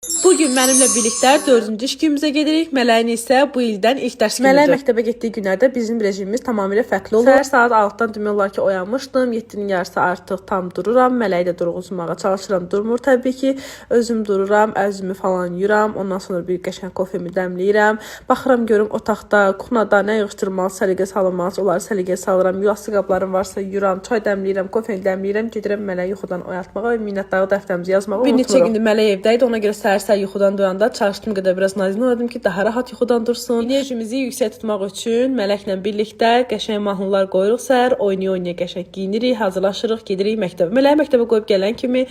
Bugün mənimlə birlikdə 4-cü iş günümüzə gedirik. Mələyin isə bu ildən ilk dərs günüdür. Mələyin məktəbə getdiyi günlərdə bizim rejimimiz tamamilə fərqli olur. Səhər saat 6-dan demək olar ki, oyanmışdım. 7-nin yarısı artıq tam dururam. Mələyi də durğuzmağa çalışıram. Durmur təbii ki. Özüm dururam, əzmi falan yuram. Ondan sonra bir qəşəng kofemi dəmləyirəm. Baxıram görüm otaqda, kuxnada nə yığışdırmalı, səliqə salınmalı, onları səliqəyə salıram. Yuvası qablarım varsa yuram, çay dəmləyirəm, kofeni dəmləyirəm. Gedirəm Mələyi yuxudan oyatmağa və minnətdarlıq dəftərimizi yazmağı unutmuram. Bir neçə gündür Mələk evdə idi. Ona görə səhər yuxudan duranda çalışdığım qədər biraz nazik oladım ki, daha rahat yuxudan dursun. Enerjimizi yüksək tutmaq üçün Mələklə birlikdə qəşəng mahnılar qoyuruq səhər, oynaya-oynaya qəşəng giyinirik, hazırlaşırıq, gedirik məktəbə. Mələyi məktəbə qoyub gələn kimi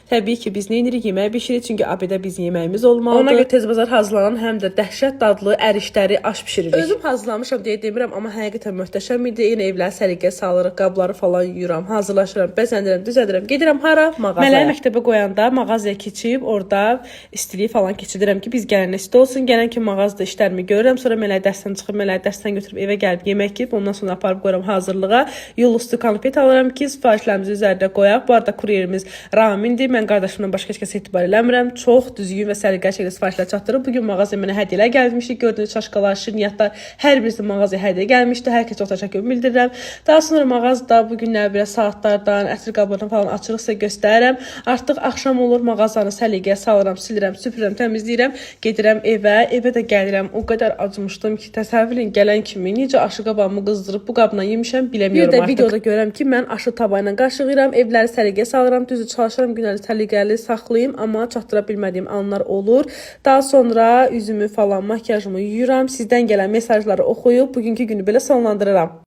təbii ki, biz nə edirik? Yemək bişiririk, çünki abidə bizim yeməyimiz olmalıdır. Ona görə tez bazar hazırlanan həm də dəhşət dadlı ərişləri, aş bişiririk. Özüm hazırlamışam deyə demirəm, amma həqiqətən möhtəşəm idi. Yenə evləri səliqəyə salırıq, qabları falan yuyuram, hazırlaşıram, bəzəndirəm, düzəldirəm. Gedirəm hara? Mağazaya. Mələyi məktəbə qoyanda mağazaya keçib orada istiliyi falan keçidirəm ki, biz gələn isti olsun. Gələn ki, mağazada işlərimi görürəm. Sonra Mələyi dərsdən çıxıb, Mələyi dərsdən götürüb evə gəlib yemək yeyib, ondan sonra aparıb qoyuram hazırlığa. Yolüstü konfet alıram ki, sifarişlərimizi üzərində qoyaq. Bu arada kuryerimiz Ramindir. Mən qardaşımdan başqa heç kəsə etibar eləmirəm. Çox düzgün və səliqəli şəkildə sifarişlər çatdırıb. Bugün mağazaya mənə hədiyyələr gəlmişdi. Gördüyünüz çaşkalar, şirniyyatlar, hər birisi mağazaya hədiyyə gəlmişdi. Hər kəsə çox təşəkkür bildirirəm. Daha sonra mağazada bu günlər biraz saatlardan, ətir qablardan falan açırıqsa göstərirəm. Artıq axşam olur, mağazanı səliqəyə salıram, silirəm, süpürürəm, təmizləyirəm, gedirəm evə, evə də gəlirəm. O qədər acımışdım ki, təsəvvür edin gələn kimi necə aşı qabağımı qızdırıb bu qabla yemişəm, bilemiyorum artıq. Bir də videoda görürəm ki, mən aşı tava ilə qaşıyıram, evləri səliqəyə salıram, düzü çalışıram günləri səliqəli saxlayım, amma çatdıra bilmədiyim anlar olur. Daha sonra üzümü falan, makyajımı yuyuram, sizdən gələn mesajları oxuyub bugünkü günü belə sonlandırıram.